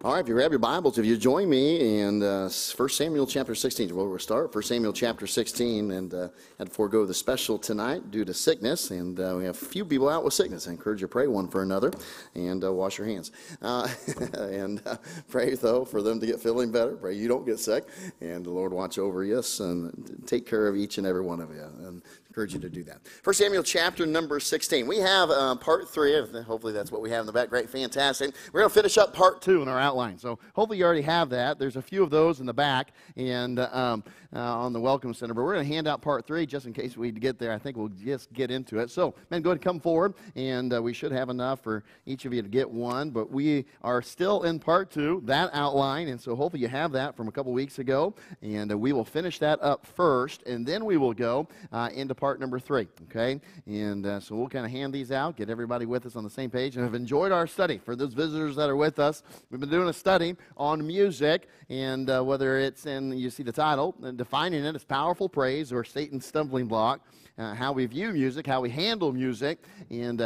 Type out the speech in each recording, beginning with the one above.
All right, if you grab your Bibles, if you join me in 1 Samuel chapter 16, where we'll start. 1 Samuel chapter 16, and had to forego the special tonight due to sickness, and we have a few people out with sickness. I encourage you to pray one for another, and wash your hands. And pray, though, for them to get feeling better. Pray you don't get sick, and the Lord watch over you and take care of each and every one of you. And encourage you to do that. 1 Samuel chapter number 16. We have part 3. Hopefully that's what we have in the back. Great, fantastic. We're going to finish up part 2 in our outline. So hopefully you already have that. There's a few of those in the back and on the Welcome Center. But we're going to hand out part 3 just in case we get there. I think we'll just get into it. So, man, go ahead and come forward. And we should have enough for each of you to get one. But we are still in part 2, that outline. And so hopefully you have that from a couple weeks ago. And we will finish that up first. And then we will go into part number 3, okay? And so we'll kind of hand these out, get everybody with us on the same page, and have enjoyed our study. For those visitors that are with us, we've been doing a study on music, and whether it's in, you see the title, defining it as powerful praise or Satan's stumbling block, how we view music, how we handle music, and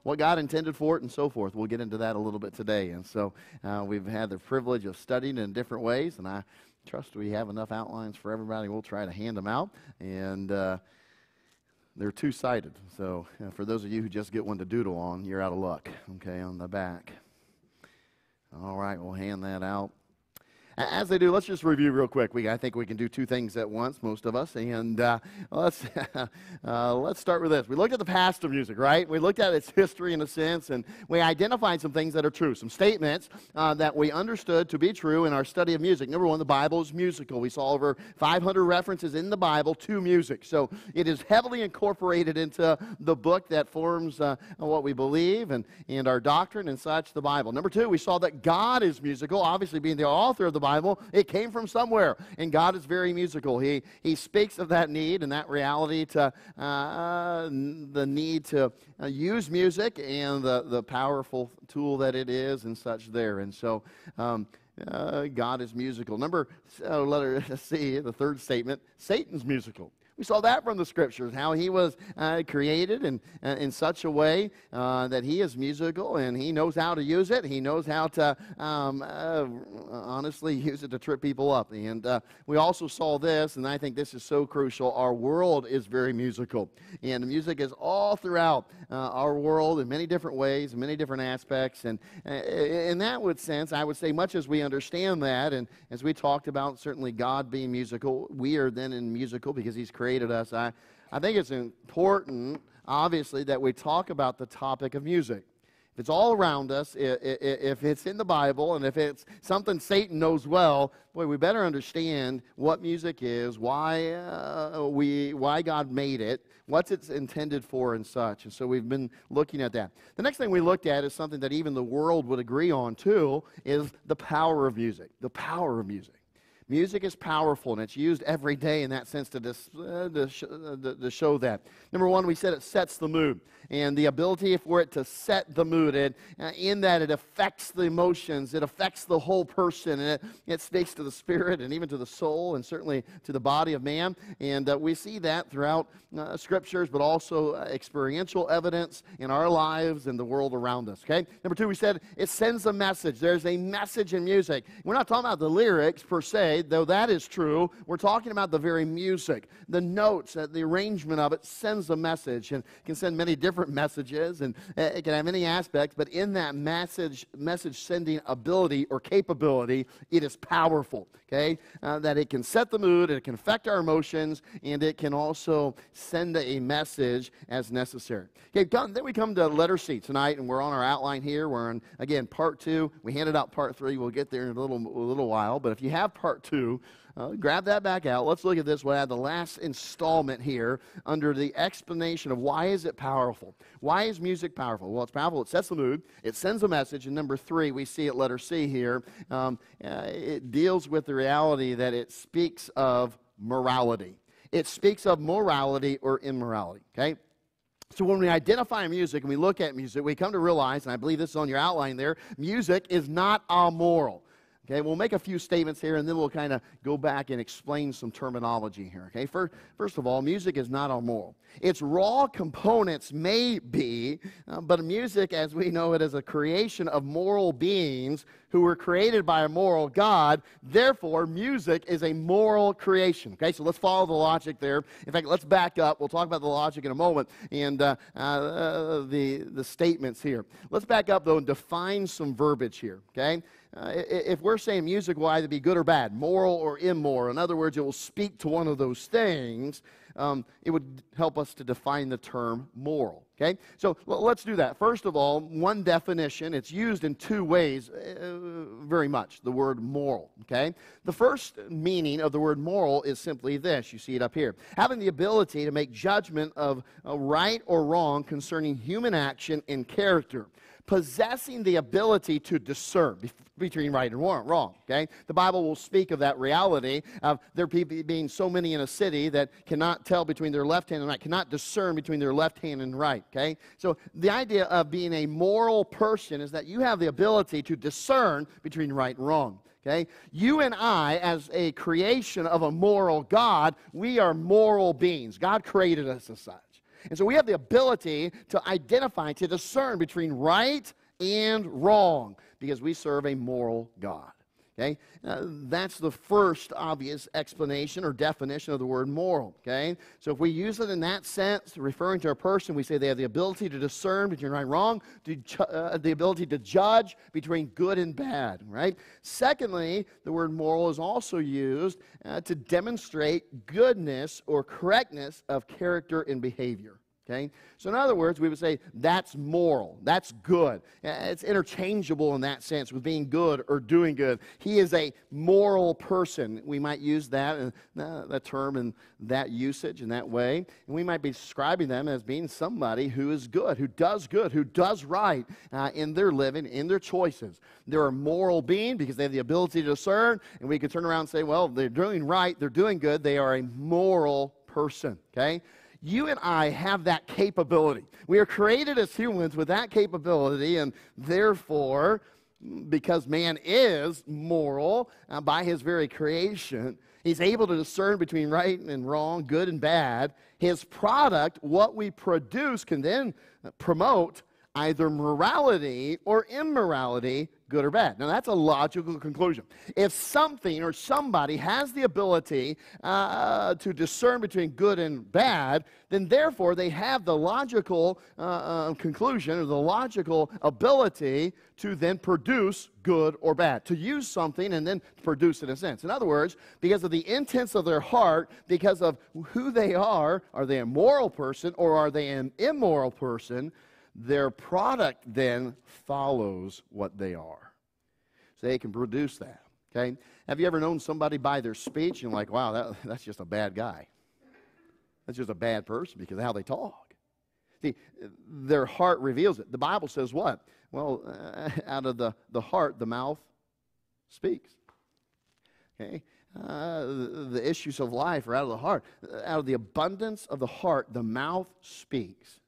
what God intended for it, and so forth. We'll get into that a little bit today. And so we've had the privilege of studying in different ways, and I trust we have enough outlines for everybody. We'll try to hand them out, and they're two-sided, so for those of you who just get one to doodle on, you're out of luck, okay, on the back. All right, we'll hand that out. As they do, let's just review real quick. I think we can do 2 things at once, most of us, and let's start with this. We looked at the past of music, right? We looked at its history in a sense, and we identified some things that are true, some statements that we understood to be true in our study of music. Number 1, the Bible is musical. We saw over 500 references in the Bible to music, so it is heavily incorporated into the book that forms what we believe and our doctrine and such, the Bible. Number 2, we saw that God is musical, obviously being the author of the Bible. It came from somewhere, and God is very musical. He speaks of that need and that reality to the need to use music and the powerful tool that it is and such there. And so God is musical. Letter C, the third statement, Satan's musical. We saw that from the Scriptures, how he was created in such a way that he is musical, and he knows how to use it. He knows how to honestly use it to trip people up. And we also saw this, and I think this is so crucial. Our world is very musical, and music is all throughout our world in many different ways, in many different aspects. And in that sense, I would say much as we understand that, and as we talked about certainly God being musical, we are then in musical because he's created us. I think it's important, obviously, that we talk about the topic of music. If it's all around us, if it's in the Bible, and if it's something Satan knows well, boy, we better understand what music is, why God made it, what's it's intended for, and such. And so we've been looking at that. The next thing we looked at is something that even the world would agree on, too, is the power of music. The power of music. Music is powerful, and it's used every day in that sense to show that. Number 1, we said it sets the mood, and the ability for it to set the mood, and in that it affects the emotions, it affects the whole person, and it speaks to the spirit and even to the soul and certainly to the body of man. And we see that throughout Scriptures, but also experiential evidence in our lives and the world around us. Okay. Number 2, we said it sends a message. There's a message in music. We're not talking about the lyrics per se, though that is true. We're talking about the very music. The notes, the arrangement of it sends a message, and it can send many different messages, and it can have many aspects, but in that message-sending ability or capability, it is powerful, okay? That it can set the mood, it can affect our emotions, and it can also send a message as necessary. Okay, then we come to letter C tonight, and we're on our outline here. We're on, again, part 2. We handed out part 3. We'll get there in a little while, but if you have part 2, grab that back out. Let's look at this. We'll add the last installment here under the explanation of why is it powerful. Why is music powerful? Well, it's powerful. It sets the mood. It sends a message. And number 3, we see at letter C here, it deals with the reality that it speaks of morality. It speaks of morality or immorality, okay? So when we identify music and we look at music, we come to realize, and I believe this is on your outline there, music is not amoral. Okay, we'll make a few statements here, and then we'll kind of go back and explain some terminology here. Okay, first of all, music is not amoral. Its raw components may be, but music, as we know it, is a creation of moral beings who were created by a moral God. Therefore, music is a moral creation. Okay, so let's follow the logic there. In fact, let's back up. We'll talk about the logic in a moment and the statements here. Let's back up, though, and define some verbiage here, okay? If we're saying music will either be good or bad, moral or immoral, in other words, it will speak to one of those things, it would help us to define the term moral. Okay, so let's do that. First of all, one definition, it's used in two ways very much, the word moral. Okay, the first meaning of the word moral is simply this. You see it up here. Having the ability to make judgment of right or wrong concerning human action and character. Possessing the ability to discern between right and wrong, okay? The Bible will speak of that reality of there being so many in a city that cannot tell between their left hand and right, cannot discern between their left hand and right, okay? So the idea of being a moral person is that you have the ability to discern between right and wrong. Okay? You and I, as a creation of a moral God, we are moral beings. God created us as such. And so we have the ability to identify, to discern between right and wrong because we serve a moral God. Okay? That's the first obvious explanation or definition of the word moral. Okay? So if we use it in that sense, referring to a person, we say they have the ability to discern between right and wrong, the ability to judge between good and bad. Right? Secondly, the word moral is also used to demonstrate goodness or correctness of character and behavior. Okay? So in other words, we would say that's moral, that's good. It's interchangeable in that sense with being good or doing good. He is a moral person. We might use that term in that usage in that way. And we might be describing them as being somebody who is good, who does right in their living, in their choices. They're a moral being because they have the ability to discern, and we could turn around and say, well, they're doing right, they're doing good, they are a moral person. Okay? You and I have that capability. We are created as humans with that capability, and therefore, because man is moral by his very creation, he's able to discern between right and wrong, good and bad. His product, what we produce, can then promote either morality or immorality, good or bad. Now, that's a logical conclusion. If something or somebody has the ability to discern between good and bad, then therefore they have the logical conclusion or the logical ability to then produce good or bad, to use something and then produce it in a sense. In other words, because of the intents of their heart, because of who they are they a moral person or are they an immoral person? Their product then follows what they are. So they can produce that, okay? Have you ever known somebody by their speech and like, wow, that's just a bad guy. That's just a bad person because of how they talk. See, their heart reveals it. The Bible says what? Well, out of the heart, the mouth speaks, okay? The issues of life are out of the heart. Out of the abundance of the heart, the mouth speaks.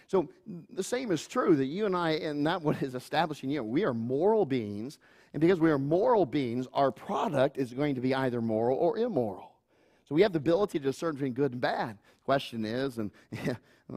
So the same is true that you and I, and that what is establishing you. We are moral beings, and because we are moral beings, our product is going to be either moral or immoral. So we have the ability to discern between good and bad. The question is, and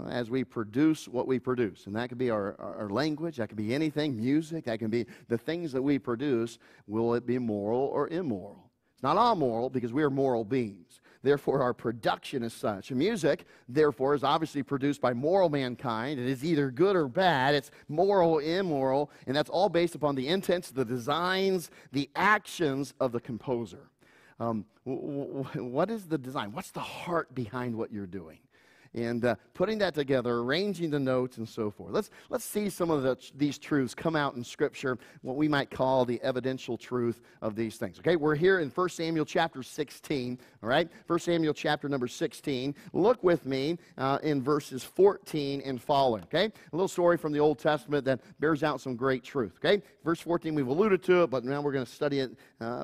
as we produce what we produce, and that could be our language, that could be anything, music, that can be the things that we produce, will it be moral or immoral? It's not all moral because we are moral beings. Therefore, our production is such. And music, therefore, is obviously produced by moral mankind. It is either good or bad. It's moral, immoral, and that's all based upon the intents, the designs, the actions of the composer. What is the design? What's the heart behind what you're doing? And putting that together, arranging the notes and so forth. Let's see some of these truths come out in Scripture, what we might call the evidential truth of these things. Okay, we're here in 1 Samuel chapter 16, all right? 1 Samuel chapter number 16. Look with me in verses 14 and following, okay? A little story from the Old Testament that bears out some great truth, okay? Verse 14, we've alluded to it, but now we're going to study it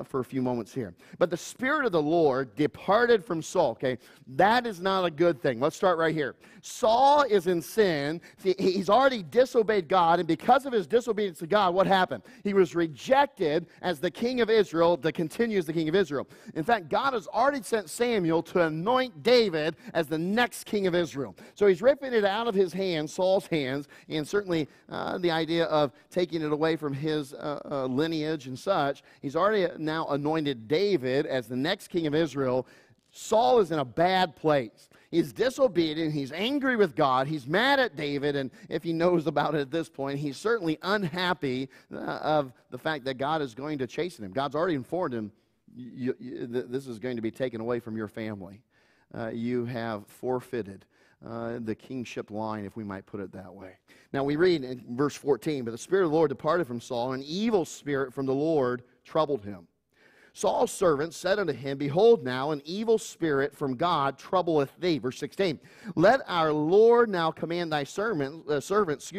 for a few moments here. But the Spirit of the Lord departed from Saul, okay? That is not a good thing. Let's start start right here. Saul is in sin. He's already disobeyed God, and because of his disobedience to God, what happened? He was rejected as the king of Israel to continue as the king of Israel. In fact, God has already sent Samuel to anoint David as the next king of Israel. So he's ripping it out of his hands, Saul's hands, and certainly the idea of taking it away from his lineage and such. He's already now anointed David as the next king of Israel. Saul is in a bad place. He's disobedient. He's angry with God. He's mad at David. And if he knows about it at this point, he's certainly unhappy of the fact that God is going to chasten him. God's already informed him, this is going to be taken away from your family. You have forfeited the kingship line, if we might put it that way. Now we read in verse 14, but the Spirit of the Lord departed from Saul, and an evil spirit from the Lord troubled him. Saul's servant said unto him, behold now, an evil spirit from God troubleth thee. Verse 16, let our Lord now command thy servants,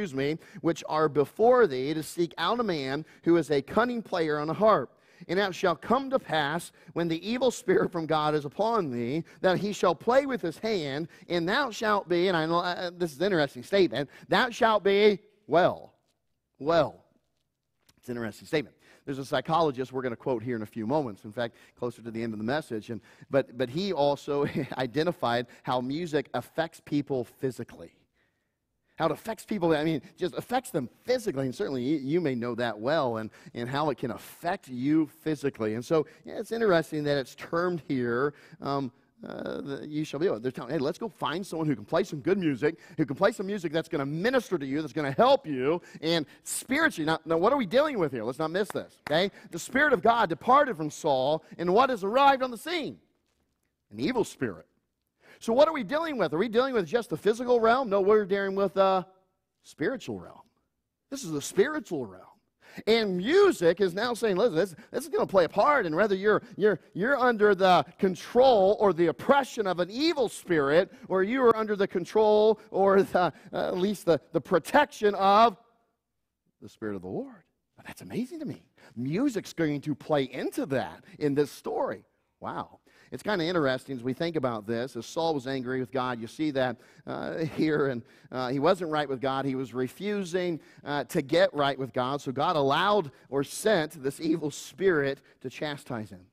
which are before thee, to seek out a man who is a cunning player on a harp. And it shall come to pass, when the evil spirit from God is upon thee, that he shall play with his hand, and thou shalt be, and I know this is an interesting statement, thou shalt be well. Well. It's an interesting statement. There's a psychologist we're going to quote here in a few moments, in fact, closer to the end of the message. But he also identified how music affects people physically. How it affects people, I mean, just affects them physically. And certainly you may know that well, and how it can affect you physically. And so it's interesting that it's termed here, you shall be able. They're telling, hey, let's go find someone who can play some good music, who can play some music that's going to minister to you, that's going to help you, and spiritually. Now, what are we dealing with here? Let's not miss this, okay? The Spirit of God departed from Saul, and what has arrived on the scene? An evil spirit. So what are we dealing with? Are we dealing with just the physical realm? No, we're dealing with the spiritual realm. This is the spiritual realm. And music is now saying, listen, this is going to play a part, and whether you're under the control or the oppression of an evil spirit, or you are under the control or at least the protection of the Spirit of the Lord. Now, that's amazing to me. Music's going to play into that in this story. Wow. It's kind of interesting as we think about this. As Saul was angry with God, you see that here, and he wasn't right with God. He was refusing to get right with God, so God allowed or sent this evil spirit to chastise him.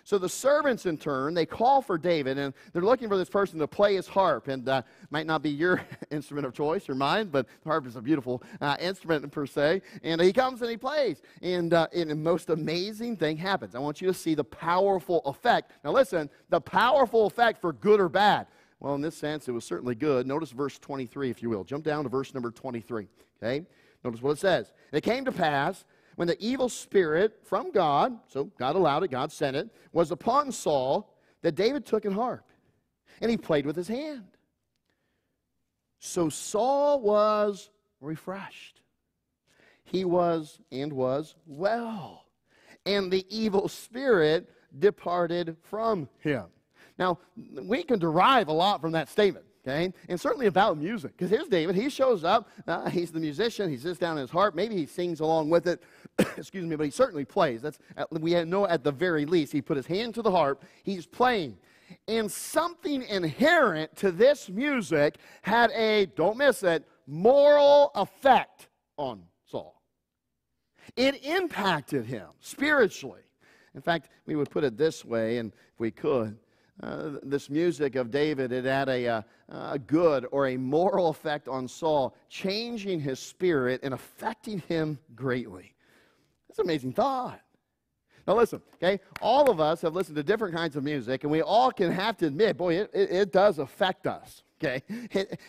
So the servants, in turn, they call for David, and they're looking for this person to play his harp. And might not be your instrument of choice or mine, but the harp is a beautiful instrument per se. And he comes and he plays. And the most amazing thing happens. I want you to see the powerful effect. Now listen, the powerful effect for good or bad. Well, in this sense, it was certainly good. Notice verse 23, if you will. Jump down to verse number 23. Okay? Notice what it says. It came to pass, when the evil spirit from God, so God allowed it, God sent it, was upon Saul, that David took an harp, and he played with his hand. So Saul was refreshed. He was well, and the evil spirit departed from him. Now, we can derive a lot from that statement. Okay? And certainly about music. Because here's David. He shows up. He's the musician. He sits down in his harp. Maybe he sings along with it. Excuse me, but he certainly plays. We know at the very least he put his hand to the harp. He's playing. And something inherent to this music had a, don't miss it, moral effect on Saul. It impacted him spiritually. In fact, we would put it this way, and if we could, this music of David, it had a good or a moral effect on Saul, changing his spirit and affecting him greatly. That's an amazing thought. Now listen, okay, all of us have listened to different kinds of music, and we all can have to admit, boy, it does affect us. Okay,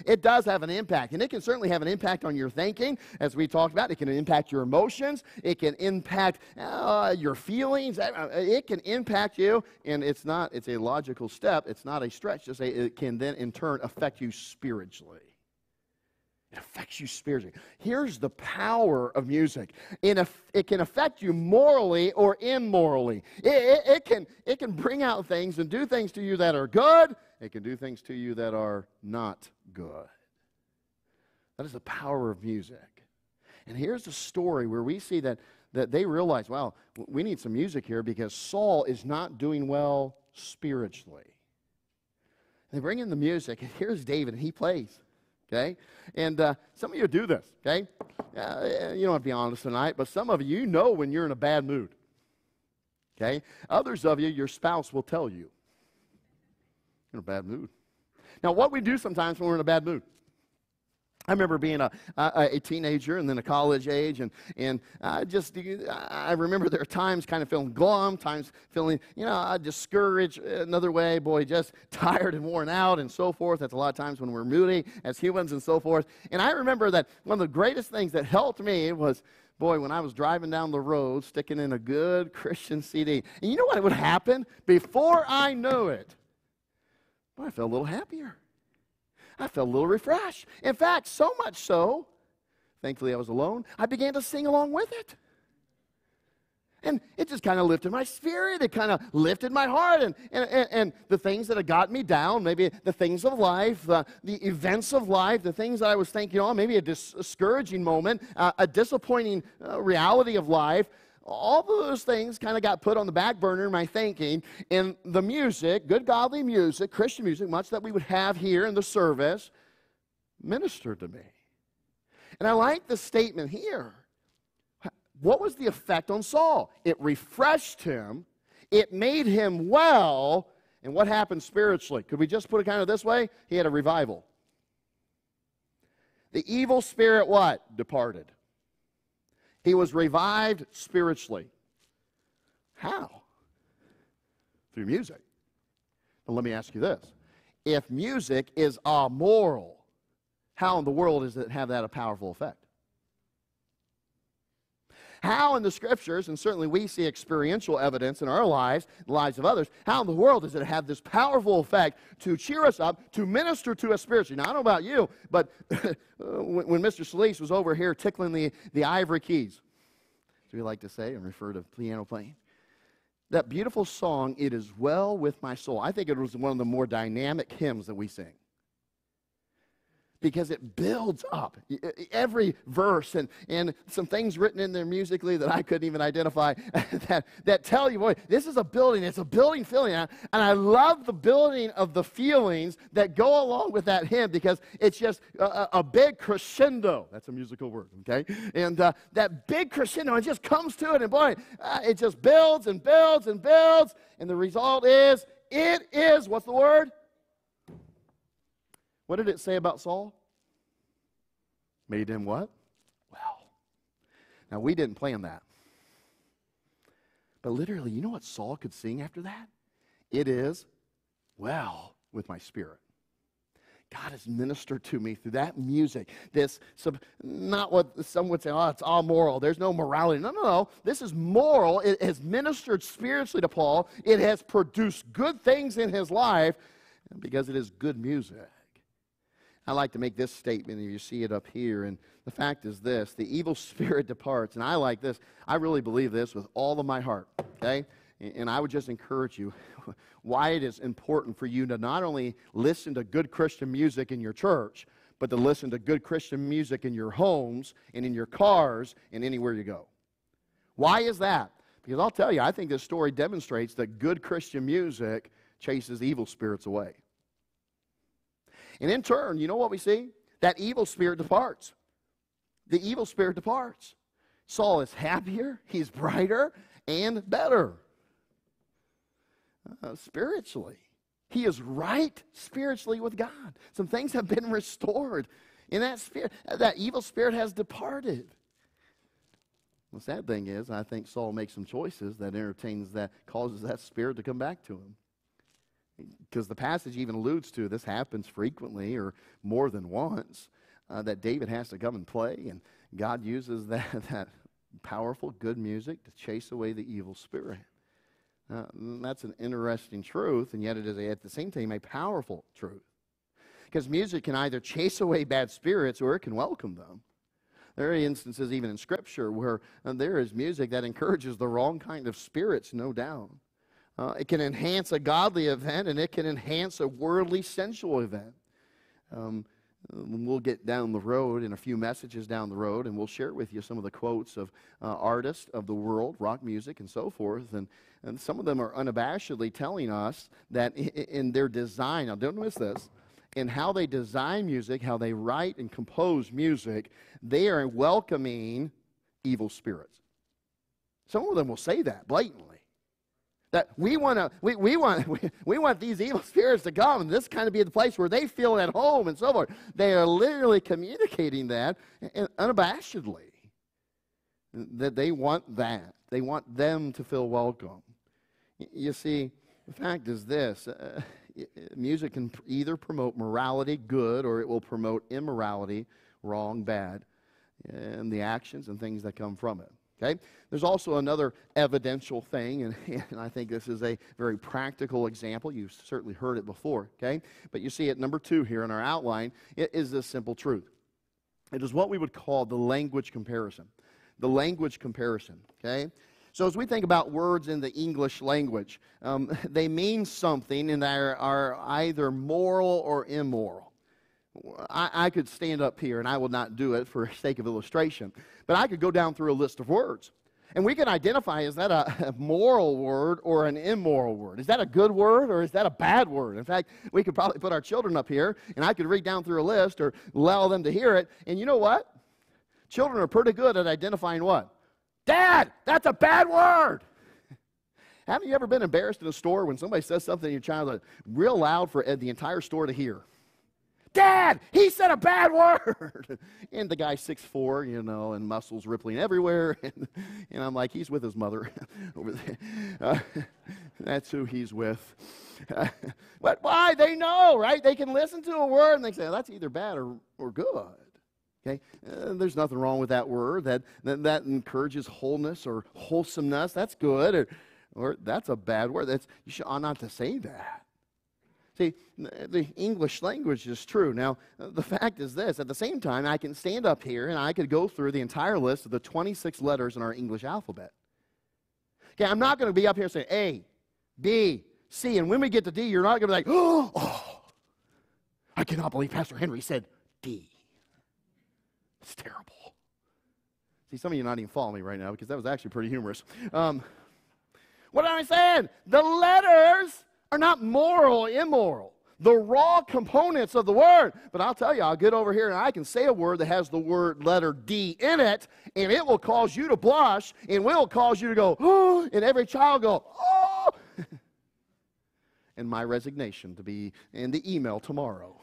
it does have an impact, and it can certainly have an impact on your thinking, as we talked about. It can impact your emotions. It can impact your feelings. It can impact you, and it's a logical step. It's not a stretch to say it can then, in turn, affect you spiritually. It affects you spiritually. Here's the power of music. It can affect you morally or immorally. It can bring out things and do things to you that are good. It can do things to you that are not good. That is the power of music. And here's the story where we see that they realize, wow, we need some music here because Saul is not doing well spiritually. They bring in the music, and here's David, and he plays, okay? And some of you do this, okay? You don't have to be honest tonight, but some of you know when you're in a bad mood, okay? Others of you, your spouse will tell you you're in a bad mood. Now, what we do sometimes when we're in a bad mood, I remember being a teenager and then a college age, and I remember there are times kind of feeling glum, times feeling, discouraged another way, boy, just tired and worn out and so forth. That's a lot of times when we're moody as humans and so forth. And I remember that one of the greatest things that helped me was, boy, when I was driving down the road, sticking in a good Christian CD. And you know what would happen? Before I knew it, boy, I felt a little happier. I felt a little refreshed. In fact, so much so, thankfully I was alone, I began to sing along with it. And it just kind of lifted my spirit. It kind of lifted my heart. And the things that had got me down, maybe the things of life, the events of life, the things that I was thinking on, maybe a discouraging moment, a disappointing reality of life, all those things kind of got put on the back burner in my thinking, and the music, good godly music, Christian music, much that we would have here in the service, ministered to me. And I like the statement here. What was the effect on Saul? It refreshed him, it made him well, and what happened spiritually? Could we just put it kind of this way? He had a revival. The evil spirit what? Departed. He was revived spiritually. How? Through music. But let me ask you this. If music is amoral, how in the world does it have that a powerful effect? How in the Scriptures, and certainly we see experiential evidence in our lives, the lives of others, how in the world does it have this powerful effect to cheer us up, to minister to us spiritually? Now, I don't know about you, but when Mr. Solis was over here tickling the ivory keys, as we like to say and refer to piano playing, that beautiful song, It Is Well With My Soul, I think it was one of the more dynamic hymns that we sing. Because it builds up every verse and some things written in there musically that I couldn't even identify that tell you, boy, this is a building. It's a building feeling. And I love the building of the feelings that go along with that hymn because it's just a big crescendo. That's a musical word, okay? And that big crescendo, it just comes to it. And boy, it just builds and builds and builds. And the result is, it is, what's the word? What did it say about Saul? Made him what? Well. Now, we didn't plan that. But literally, you know what Saul could sing after that? It is well with my spirit. God has ministered to me through that music. Not what some would say, oh, it's all moral. There's no morality. No. This is moral. It has ministered spiritually to Paul. It has produced good things in his life because it is good music. I like to make this statement, and you see it up here, and the fact is this: the evil spirit departs, and I like this. I really believe this with all of my heart, okay? And I would just encourage you why it is important for you to not only listen to good Christian music in your church, but to listen to good Christian music in your homes and in your cars and anywhere you go. Why is that? Because I'll tell you, I think this story demonstrates that good Christian music chases evil spirits away. And in turn, you know what we see? That evil spirit departs. The evil spirit departs. Saul is happier, he's brighter, and better. Spiritually. He is right spiritually with God. Some things have been restored. And that evil spirit has departed. The sad thing is, I think Saul makes some choices that causes that spirit to come back to him. Because the passage even alludes to this happens frequently or more than once, that David has to come and play, and God uses that powerful, good music to chase away the evil spirit. That's an interesting truth, and yet it is at the same time a powerful truth. Because music can either chase away bad spirits or it can welcome them. There are instances even in Scripture where there is music that encourages the wrong kind of spirits, no doubt. It can enhance a godly event, and it can enhance a worldly, sensual event. We'll get down the road in a few messages down the road, and we'll share with you some of the quotes of artists of the world, rock music, and so forth. And some of them are unabashedly telling us that in their design, now don't miss this, in how they design music, how they write and compose music, they are welcoming evil spirits. Some of them will say that blatantly. That we want these evil spirits to come, and this kind of be the place where they feel at home and so forth. They are literally communicating that unabashedly. That they want that. They want them to feel welcome. You see, the fact is this. Music can either promote morality, good, or it will promote immorality, wrong, bad, and the actions and things that come from it. Okay? There's also another evidential thing, and I think this is a very practical example. You've certainly heard it before, okay? But you see at number 2 here in our outline, it is this simple truth. It is what we would call the language comparison. The language comparison, okay? So as we think about words in the English language, they mean something and they are either moral or immoral. I could stand up here, and I will not do it for sake of illustration, but I could go down through a list of words, and we can identify, is that a moral word or an immoral word? Is that a good word or is that a bad word? In fact, we could probably put our children up here, and I could read down through a list or allow them to hear it, and you know what? Children are pretty good at identifying what? Dad, that's a bad word! Haven't you ever been embarrassed in a store when somebody says something to your child real loud for the entire store to hear? Dad, he said a bad word. And the guy's 6'4", you know, and muscles rippling everywhere. And I'm like, he's with his mother over there. That's who he's with. But why? They know, right? They can listen to a word and they say, that's either bad or good. Okay? There's nothing wrong with that word. That encourages wholeness or wholesomeness. That's good. Or that's a bad word. You ought not to say that. See, the English language is true. Now, the fact is this. At the same time, I can stand up here and I could go through the entire list of the 26 letters in our English alphabet. Okay, I'm not going to be up here saying A, B, C, and when we get to D, you're not going to be like, oh, I cannot believe Pastor Henry said D. It's terrible. See, some of you are not even following me right now because that was actually pretty humorous. What am I saying? The letters are not moral, immoral. The raw components of the word. But I'll tell you, I'll get over here and I can say a word that has the word letter D in it, and it will cause you to blush, and will cause you to go, oh, and every child go, oh. And my resignation to be in the email tomorrow.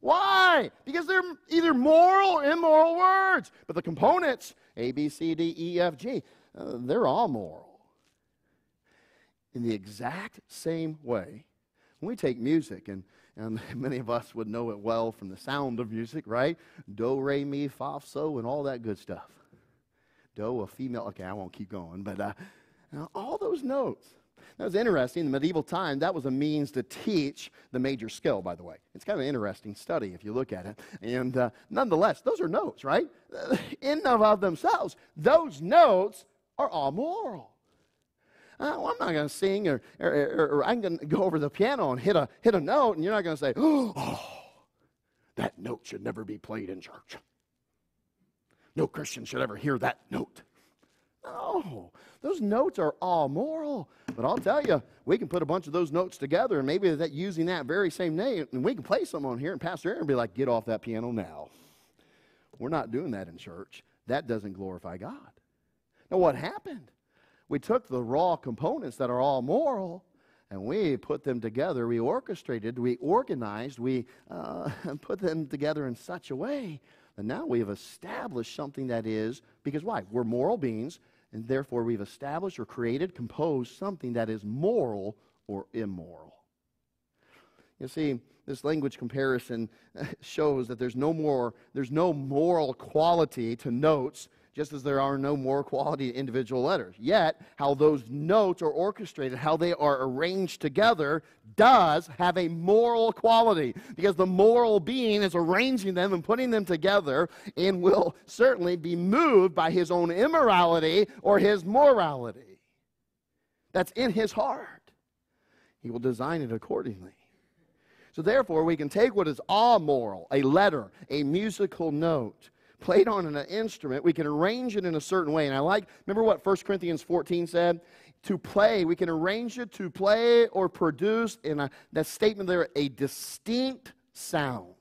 Why? Because they're either moral or immoral words. But the components, A, B, C, D, E, F, G, they're all moral. In the exact same way, when we take music, and many of us would know it well from the sound of music, right? Do, re, mi, fa, so, and all that good stuff. Do, a female, okay, I won't keep going, but all those notes. That was interesting. In the medieval time, that was a means to teach the major scale, by the way. It's kind of an interesting study if you look at it. And nonetheless, those are notes, right? In and of themselves, those notes are all moral. Well, I'm not going to sing, or I'm going to go over the piano and hit a note, and you're not going to say, oh, that note should never be played in church. No Christian should ever hear that note. No, those notes are all moral. But I'll tell you, we can put a bunch of those notes together, and maybe using that very same name, and we can play some on here, and Pastor Aaron will be like, get off that piano now. We're not doing that in church. That doesn't glorify God. Now, what happened? We took the raw components that are all moral, and we put them together. We orchestrated, we organized, we put them together in such a way that now we have established something that is, because why? We're moral beings, and therefore we've established or created, composed something that is moral or immoral. You see, this language comparison shows that there's no moral quality to notes, just as there are no moral quality to individual letters. Yet, how those notes are orchestrated, how they are arranged together, does have a moral quality. Because the moral being is arranging them and putting them together, and will certainly be moved by his own immorality or his morality. That's in his heart. He will design it accordingly. So therefore, we can take what is amoral, a letter, a musical note, played on an instrument. We can arrange it in a certain way. And remember what 1 Corinthians 14 said? To play, we can arrange it to play or produce, in that statement there, a distinct sound.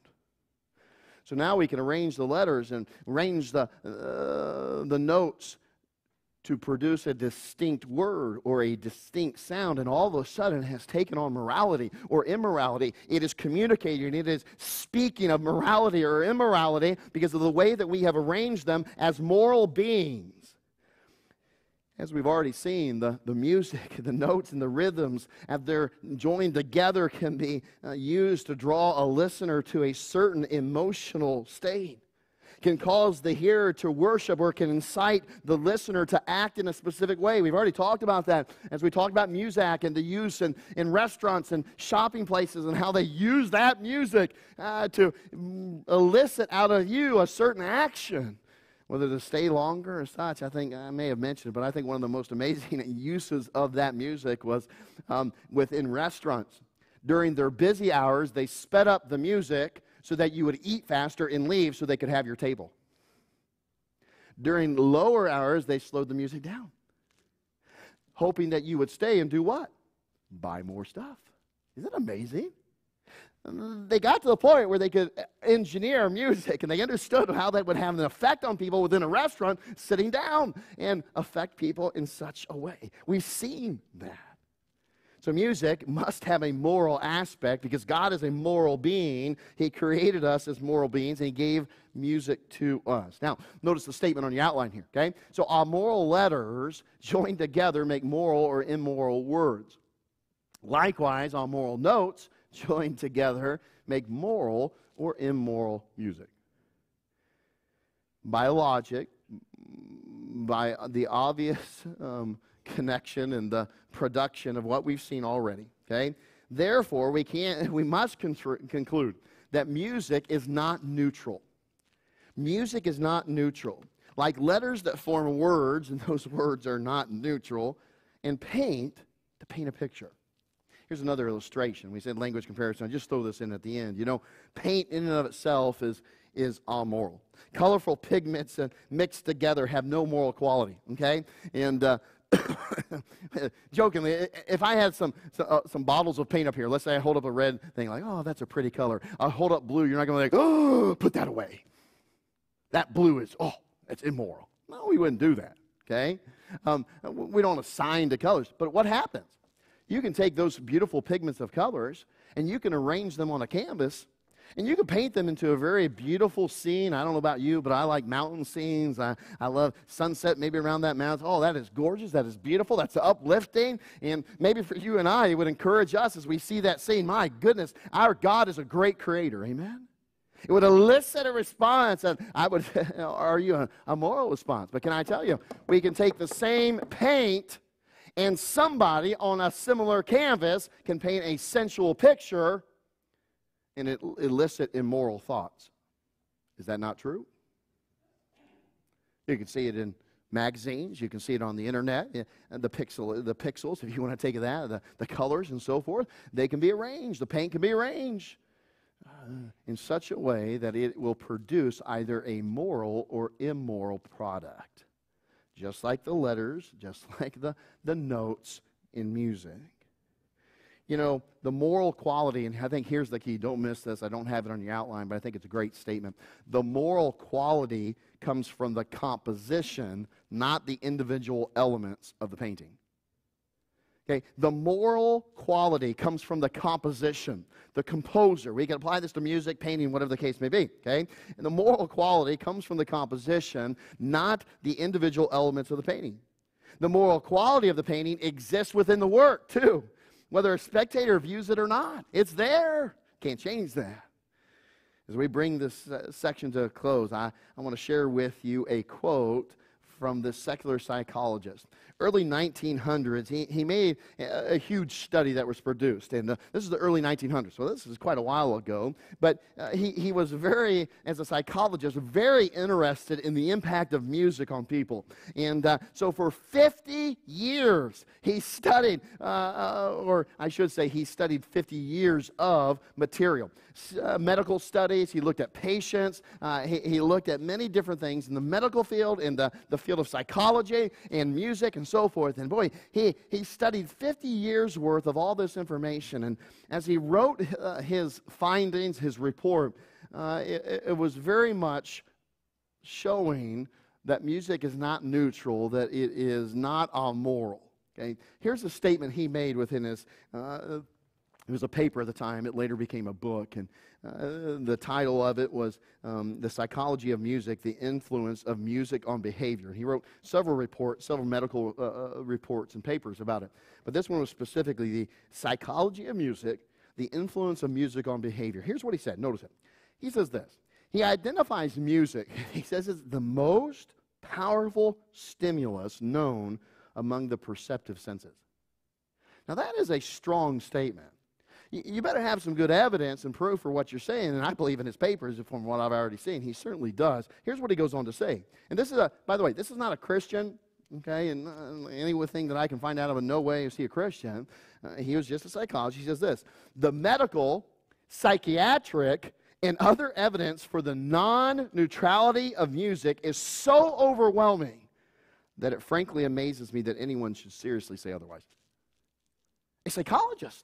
So now we can arrange the letters and arrange the notes to produce a distinct word or a distinct sound, and all of a sudden it has taken on morality or immorality. It is communicating, it is speaking of morality or immorality because of the way that we have arranged them as moral beings. As we've already seen, the music, the notes, and the rhythms, as they're joined together, can be used to draw a listener to a certain emotional state. Can cause the hearer to worship, or can incite the listener to act in a specific way. We've already talked about that as we talked about music and the use in restaurants and shopping places, and how they use that music to elicit out of you a certain action. Whether to stay longer or such, I think I may have mentioned, but I think one of the most amazing uses of that music was within restaurants. During their busy hours, they sped up the music so that you would eat faster and leave so they could have your table. During lower hours, they slowed the music down, hoping that you would stay and do what? Buy more stuff. Isn't that amazing? They got to the point where they could engineer music, and they understood how that would have an effect on people within a restaurant sitting down and affect people in such a way. We've seen that. So music must have a moral aspect because God is a moral being. He created us as moral beings, and He gave music to us. Now, notice the statement on your outline here, okay? So our moral letters joined together make moral or immoral words. Likewise, our moral notes joined together make moral or immoral music. By logic, by the obvious connection and the production of what we've seen already, okay? Therefore, we must conclude that music is not neutral. Music is not neutral. Like letters that form words, and those words are not neutral, and paint to paint a picture. Here's another illustration. We said language comparison. I just throw this in at the end. You know, paint in and of itself is amoral. Colorful pigments mixed together have no moral quality, okay? And jokingly, if I had some bottles of paint up here, let's say I hold up a red thing, like, oh, that's a pretty color. I hold up blue, you're not going to be like, oh, put that away. That blue is, that's immoral. No, we wouldn't do that, okay? We don't assign the colors. But what happens? You can take those beautiful pigments of colors, and you can arrange them on a canvas, and you can paint them into a very beautiful scene. I don't know about you, but I like mountain scenes. I love sunset maybe around that mountain. Oh, that is gorgeous. That is beautiful. That's uplifting. And maybe for you and I, it would encourage us as we see that scene. My goodness, our God is a great creator. Amen? It would elicit a response, and I would argue a moral response. But can I tell you, we can take the same paint, and somebody on a similar canvas can paint a sensual picture and it elicit immoral thoughts. Is that not true? You can see it in magazines. You can see it on the internet. The pixels, if you want to take that, the colors and so forth, they can be arranged. The paint can be arranged in such a way that it will produce either a moral or immoral product. Just like the letters, just like the notes in music. You know, the moral quality, and I think here's the key. Don't miss this. I don't have it on your outline, but I think it's a great statement. The moral quality comes from the composition, not the individual elements of the painting. Okay, the moral quality comes from the composition, the composer. We can apply this to music, painting, whatever the case may be, okay? And the moral quality comes from the composition, not the individual elements of the painting. The moral quality of the painting exists within the work, too. Whether a spectator views it or not, it's there. Can't change that. As we bring this section to a close, I want to share with you a quote from this secular psychologist. early 1900s, he made a huge study that was produced. And this is the early 1900s, so this is quite a while ago. But he was very, as a psychologist, very interested in the impact of music on people. And so for 50 years, he studied, or I should say he studied 50 years of material. Medical studies, he looked at patients, he looked at many different things in the medical field, in the field of psychology, and music, and so forth. And boy, he studied 50 years worth of all this information. And as he wrote his findings, his report, it was very much showing that music is not neutral, that it is not amoral. Okay? Here's a statement he made within his it was a paper at the time. It later became a book, and the title of it was The Psychology of Music, The Influence of Music on Behavior. And he wrote several medical reports and papers about it. But this one was specifically The Psychology of Music, The Influence of Music on Behavior. Here's what he said. Notice it. He says this. He identifies music. He says it's the most powerful stimulus known among the perceptive senses. Now, that is a strong statement. You better have some good evidence and proof for what you're saying, and I believe in his papers, from what I've already seen, he certainly does. Here's what he goes on to say. And this is by the way, this is not a Christian, okay, and anything that I can find out of, in no way is he a Christian. He was just a psychologist. He says this: the medical, psychiatric, and other evidence for the non-neutrality of music is so overwhelming that it frankly amazes me that anyone should seriously say otherwise. A psychologist.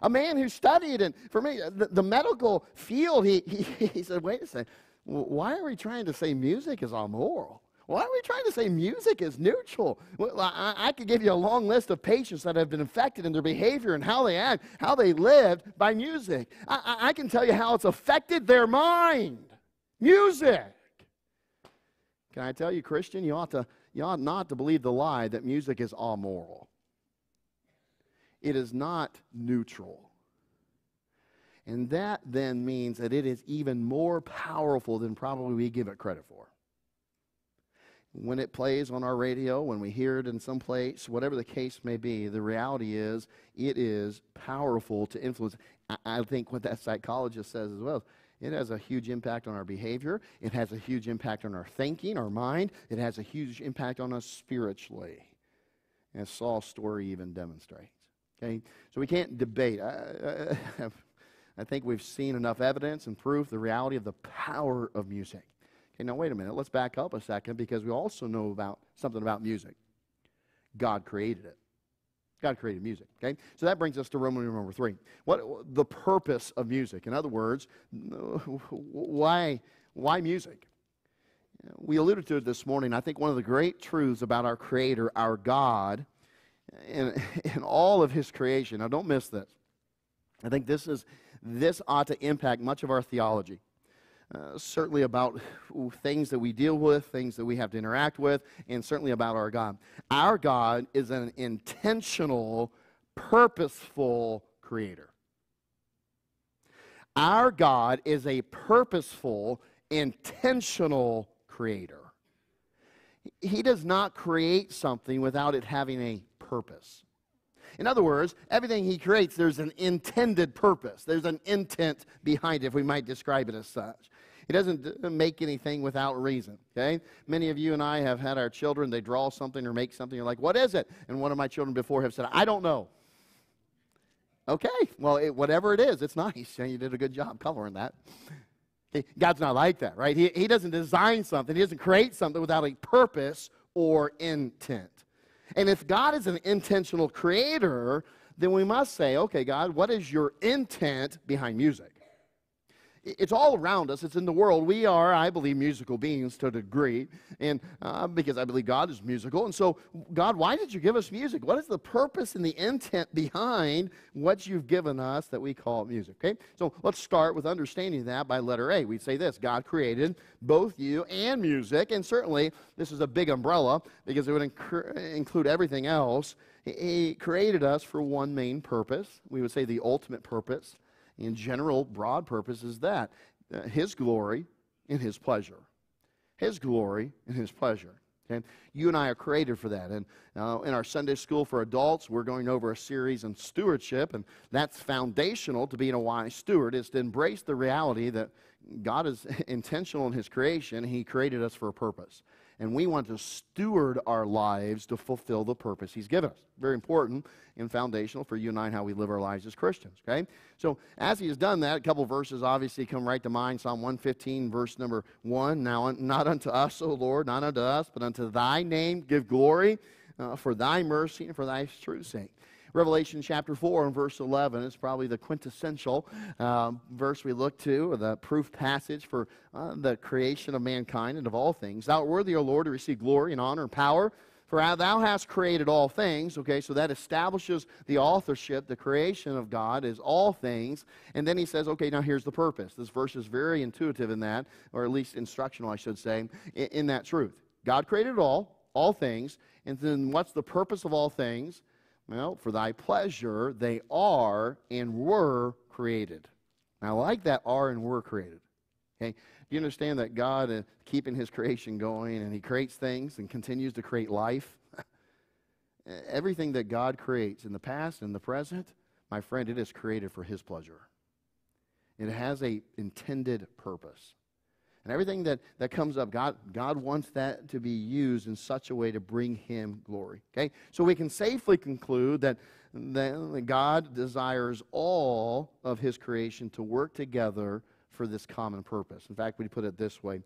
A man who studied, and for me, the medical field, he said, wait a second, why are we trying to say music is amoral? Why are we trying to say music is neutral? Well, I could give you a long list of patients that have been affected in their behavior and how they act, how they lived by music. I can tell you how it's affected their mind. Music. Can I tell you, Christian, you ought not to believe the lie that music is amoral. It is not neutral. And that then means that it is even more powerful than probably we give it credit for. When it plays on our radio, when we hear it in some place, whatever the case may be, the reality is it is powerful to influence. I think what that psychologist says as well, it has a huge impact on our behavior. It has a huge impact on our thinking, our mind. It has a huge impact on us spiritually, as Saul's story even demonstrates. Okay, so we can't debate. I think we've seen enough evidence and proof the reality of the power of music. Okay, now wait a minute. Let's back up a second, because we also know about something about music. God created it. God created music. Okay, so that brings us to Roman number 3. What the purpose of music? In other words, why music? We alluded to it this morning. I think one of the great truths about our Creator, our God, in all of His creation. Now, don't miss this. I think this ought to impact much of our theology. Certainly about things that we deal with, things that we have to interact with, and certainly about our God. Our God is an intentional, purposeful creator. Our God is a purposeful, intentional creator. He does not create something without it having a purpose. In other words, everything He creates, there's an intended purpose. There's an intent behind it, if we might describe it as such. He doesn't make anything without reason, okay? Many of you and I have had our children, they draw something or make something, you're like, what is it? And one of my children before have said, I don't know. Okay, well, whatever it is, it's nice. You did a good job coloring that. Okay, God's not like that, right? He doesn't design something. He doesn't create something without a purpose or intent. And if God is an intentional creator, then we must say, okay, God, what is your intent behind music? It's all around us. It's in the world. We are, I believe, musical beings to a degree, and because I believe God is musical. And so, God, why did you give us music? What is the purpose and the intent behind what you've given us that we call music? Okay, so let's start with understanding that by letter A. We'd say this: God created both you and music, and certainly this is a big umbrella because it would include everything else. He created us for one main purpose. We would say the ultimate purpose. In general, broad purpose is His glory and His pleasure. His glory and His pleasure. Okay? You and I are created for that. And in our Sunday school for adults, we're going over a series on stewardship, and that's foundational to being a wise steward, is to embrace the reality that God is intentional in his creation. He created us for a purpose. And we want to steward our lives to fulfill the purpose he's given us. Very important and foundational for you and I and how we live our lives as Christians, okay? So as he has done that, a couple verses obviously come right to mind. Psalm 115, verse number 1. Now, not unto us, O Lord, not unto us, but unto thy name give glory for thy mercy and for thy truth's sake. Revelation chapter 4 and verse 11 is probably the quintessential verse we look to, or the proof passage for the creation of mankind and of all things. Thou art worthy, O Lord, to receive glory and honor and power, for thou hast created all things. Okay, so that establishes the authorship, the creation of God is all things. And then he says, okay, now here's the purpose. This verse is very intuitive in that, or at least instructional, I should say, in that truth. God created all things. And then what's the purpose of all things? Well, for thy pleasure they are and were created. Now, I like that are and were created. Okay? Do you understand that God is keeping his creation going, and he creates things and continues to create life? Everything that God creates in the past and the present, my friend, it is created for his pleasure. It has a intended purpose. And everything that comes up, God wants that to be used in such a way to bring him glory. Okay? So we can safely conclude that God desires all of his creation to work together for this common purpose. In fact, we put it this way.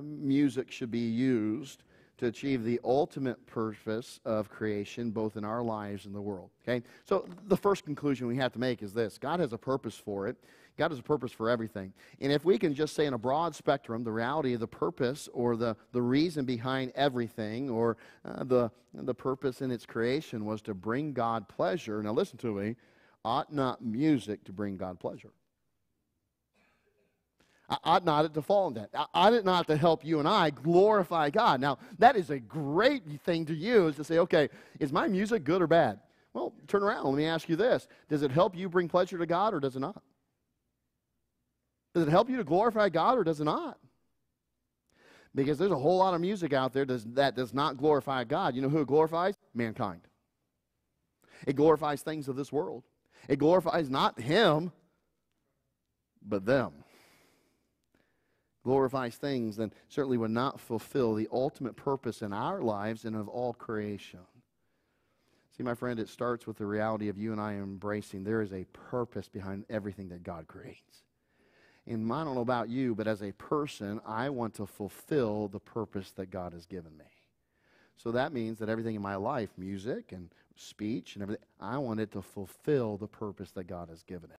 Music should be used to achieve the ultimate purpose of creation, both in our lives and the world. Okay? So the first conclusion we have to make is this. God has a purpose for it. God has a purpose for everything. And if we can just say in a broad spectrum the reality of the purpose or the reason behind everything, or the purpose in its creation was to bring God pleasure. Now listen to me. Ought not music to bring God pleasure? Ought not it to fall in that? Ought it not to help you and I glorify God? Now, that is a great thing to use to say, okay, is my music good or bad? Well, turn around. Let me ask you this. Does it help you bring pleasure to God, or does it not? Does it help you to glorify God, or does it not? Because there's a whole lot of music out there that does not glorify God. You know who it glorifies? Mankind. It glorifies things of this world. It glorifies not him, but them. Glorifies things that certainly would not fulfill the ultimate purpose in our lives and of all creation. See, my friend, it starts with the reality of you and I embracing there is a purpose behind everything that God creates. And I don't know about you, but as a person, I want to fulfill the purpose that God has given me. So that means that everything in my life, music and speech and everything, I want it to fulfill the purpose that God has given it.